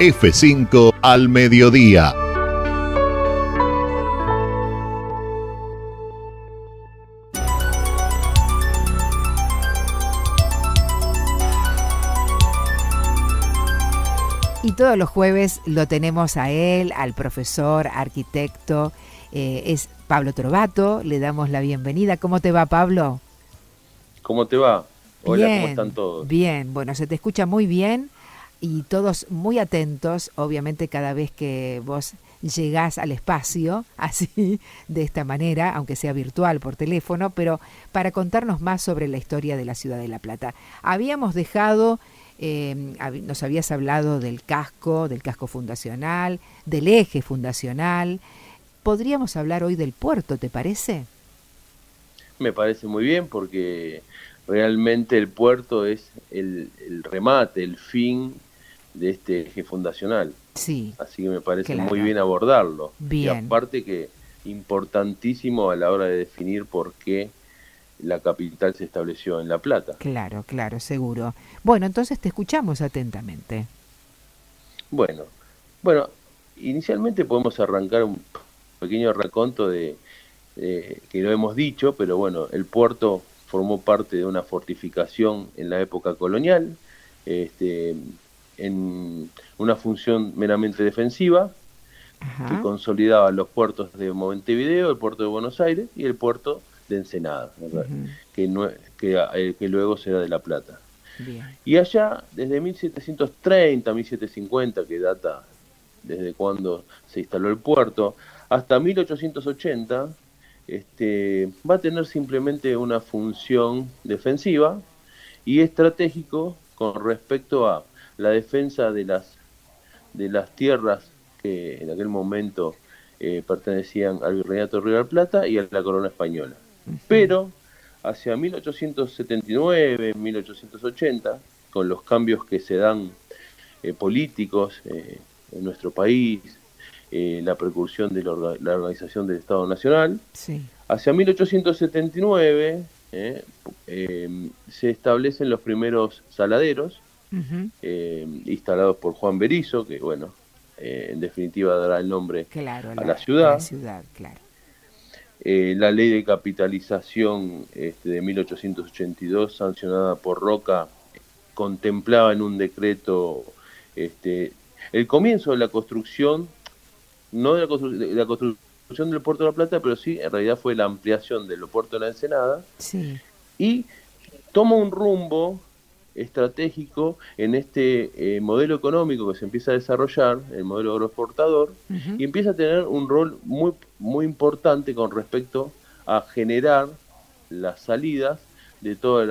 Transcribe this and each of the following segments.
F5 al mediodía. Y todos los jueves lo tenemos a él, al profesor, arquitecto, es Pablo Trovato. Le damos la bienvenida. ¿Cómo te va, Pablo? ¿Cómo te va? Hola, Bien, ¿cómo están todos? bien. Bueno, se te escucha muy bien y todos muy atentos, obviamente, cada vez que vos llegás al espacio, así, de esta manera, aunque sea virtual por teléfono, pero para contarnos más sobre la historia de la ciudad de La Plata. Habíamos dejado... nos habías hablado del casco fundacional, del eje fundacional. ¿Podríamos hablar hoy del puerto, te parece? Me parece muy bien porque realmente el puerto es el remate, el fin de este eje fundacional. Sí. Así que me parece claro. muy bien abordarlo. Bien. Y aparte que importantísimo a la hora de definir por qué la capital se estableció en La Plata. Claro, seguro. Bueno, entonces te escuchamos atentamente. Bueno, inicialmente podemos arrancar un pequeño raconto de que lo hemos dicho, pero bueno, el puerto formó parte de una fortificación en la época colonial, en una función meramente defensiva. Ajá. Que consolidaba los puertos de Montevideo, el puerto de Buenos Aires y el puerto de Ensenada, que luego será de La Plata. Bien. Y allá, desde 1730, 1750, que data desde cuando se instaló el puerto, hasta 1880, va a tener simplemente una función defensiva y estratégico con respecto a la defensa de las tierras que en aquel momento pertenecían al Virreinato de Río de la Plata y a la corona española. Pero hacia 1879, 1880, con los cambios que se dan políticos en nuestro país, la precursión de la organización del Estado Nacional, sí. Hacia 1879 se establecen los primeros saladeros, instalados por Juan Berisso, que bueno, en definitiva dará el nombre a la ciudad. Claro. La ley de capitalización de 1882, sancionada por Roca, contemplaba en un decreto el comienzo de la construcción, no de la construcción del puerto de La Plata, pero sí, en realidad fue la ampliación del puerto de la Ensenada, sí. Y toma un rumbo estratégico en este modelo económico que se empieza a desarrollar, el modelo agroexportador, y empieza a tener un rol muy, muy importante con respecto a generar las salidas de toda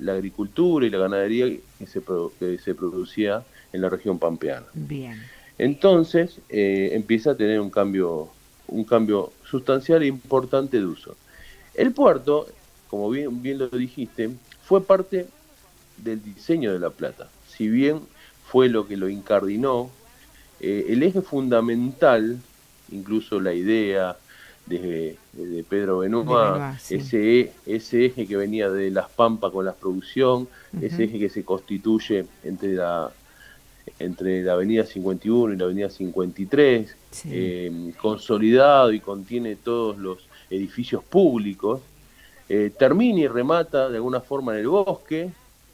la agricultura y la ganadería que se producía en la región pampeana. Bien. Entonces empieza a tener un cambio sustancial e importante de uso. El puerto, como bien lo dijiste, fue parte del diseño de La Plata. Si bien fue lo que lo incardinó, el eje fundamental, incluso la idea de Pedro Benúa, sí. ese eje que venía de Las Pampas con la producción, ese eje que se constituye entre la avenida 51 y la avenida 53, sí. Consolidado y contiene todos los edificios públicos, termina y remata de alguna forma en el bosque,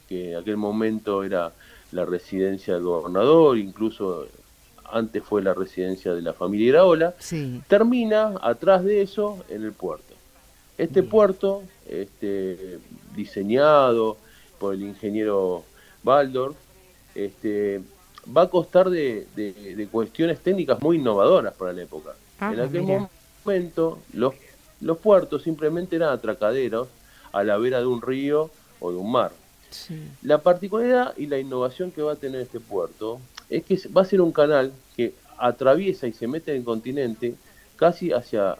que en aquel momento era la residencia del gobernador, incluso antes fue la residencia de la familia Iraola, sí. Termina atrás de eso en el puerto. Este Bien. Puerto, diseñado por el ingeniero Baldor, va a costar de cuestiones técnicas muy innovadoras para la época. En aquel momento los puertos simplemente eran atracaderos a la vera de un río o de un mar. Sí. La particularidad y la innovación que va a tener este puerto es que va a ser un canal que atraviesa y se mete en el continente casi hasta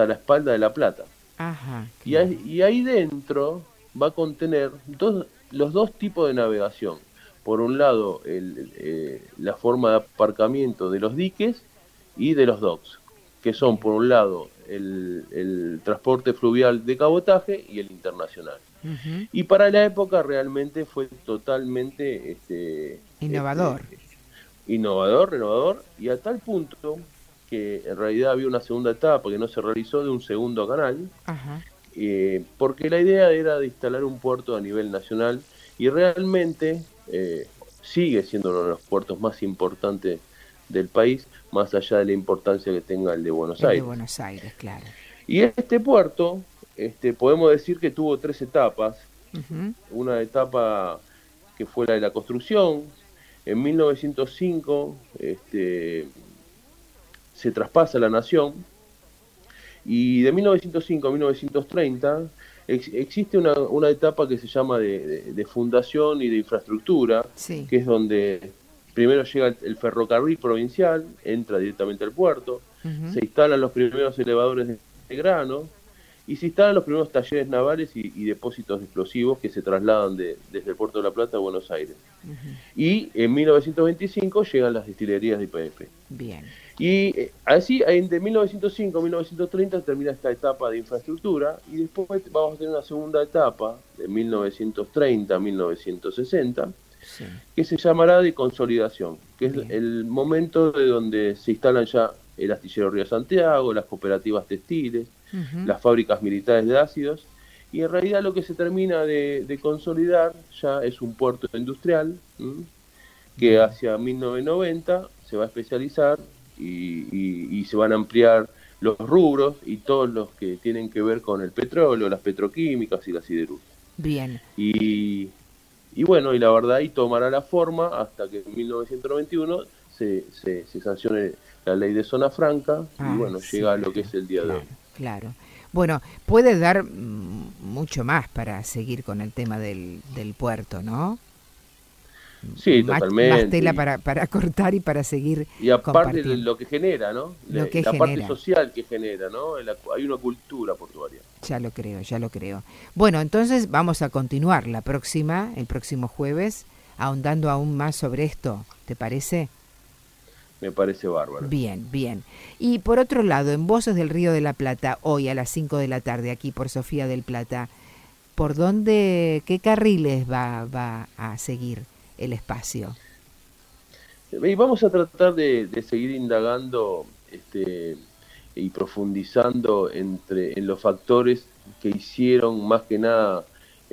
la espalda de La Plata. Ajá, claro. Y ahí dentro va a contener los dos tipos de navegación. Por un lado, la forma de aparcamiento de los diques y de los docks, que son, por un lado, el transporte fluvial de cabotaje y el internacional. Y para la época realmente fue totalmente innovador. innovador, renovador, y a tal punto que en realidad había una segunda etapa que no se realizó de un segundo canal, Ajá. porque la idea era de instalar un puerto a nivel nacional y realmente sigue siendo uno de los puertos más importantes del país, más allá de la importancia que tenga el de Buenos El de Aires. Buenos Aires, claro. Y este puerto, podemos decir que tuvo 3 etapas. Ujú. Una etapa que fue la de la construcción. En 1905 se traspasa la nación, y de 1905 a 1930 existe una etapa que se llama de fundación y de infraestructura, Sí. que es donde primero llega el ferrocarril provincial, entra directamente al puerto, Ujú. se instalan los primeros elevadores de grano, y se instalan los primeros talleres navales y depósitos de explosivos que se trasladan desde el puerto de La Plata a Buenos Aires. Ujú. Y en 1925 llegan las destilerías de YPF. Bien. Y así, de 1905 a 1930 termina esta etapa de infraestructura, y después vamos a tener una segunda etapa de 1930 a 1960, Sí. que se llamará de consolidación, que es Bien. el momento de donde se instalan ya el astillero Río Santiago, las cooperativas textiles, Ujú. las fábricas militares de ácidos, y en realidad lo que se termina de consolidar ya es un puerto industrial, que Bien. hacia 1990 se va a especializar y se van a ampliar los rubros y todos los que tienen que ver con el petróleo, las petroquímicas y la siderurgia. Bien. Y bueno, y la verdad ahí tomará la forma hasta que en 1991 se sancione la ley de zona franca, y bueno, Sí, llega a lo que claro, es el día de claro, hoy. claro. Bueno, puede dar mucho más para seguir con el tema del puerto, ¿no? Sí, Más totalmente. tela para cortar y para seguir Y aparte de compartiendo. lo que genera, ¿no? Lo que La parte genera. social que genera, ¿no? Hay una cultura portuaria. Ya lo creo, ya lo creo. Bueno, entonces vamos a continuar el próximo jueves, ahondando aún más sobre esto. ¿Te parece? Me parece bárbaro. Bien, bien. Y por otro lado, en Voces del Río de la Plata, hoy a las 5 de la tarde, aquí por Sofía del Plata, ¿por dónde, qué carriles va a seguir el espacio? Y vamos a tratar de seguir indagando y profundizando en los factores que hicieron, más que nada,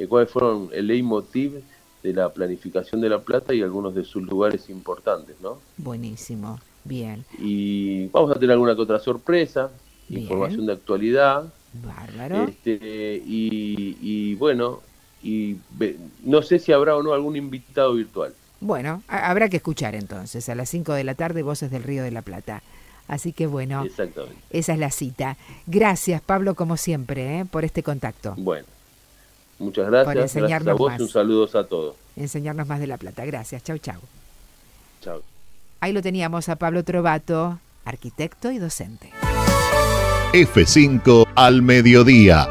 cuáles fueron el leitmotiv de la planificación de La Plata y algunos de sus lugares importantes, ¿no? Buenísimo, bien, Y vamos a tener alguna que otra sorpresa, bien, información de actualidad, bárbaro. y bueno, no sé si habrá o no algún invitado virtual. Bueno, habrá que escuchar entonces, a las 5 de la tarde, Voces del Río de la Plata. Así que bueno, Exactamente. esa es la cita. Gracias, Pablo, como siempre, por este contacto. Bueno, muchas Por gracias. Gracias a enseñarnos vos más. y un saludo a todos. Enseñarnos más de La Plata. Gracias, chau, chau. Chao. Ahí lo teníamos a Pablo Trovato, arquitecto y docente. F5 al mediodía.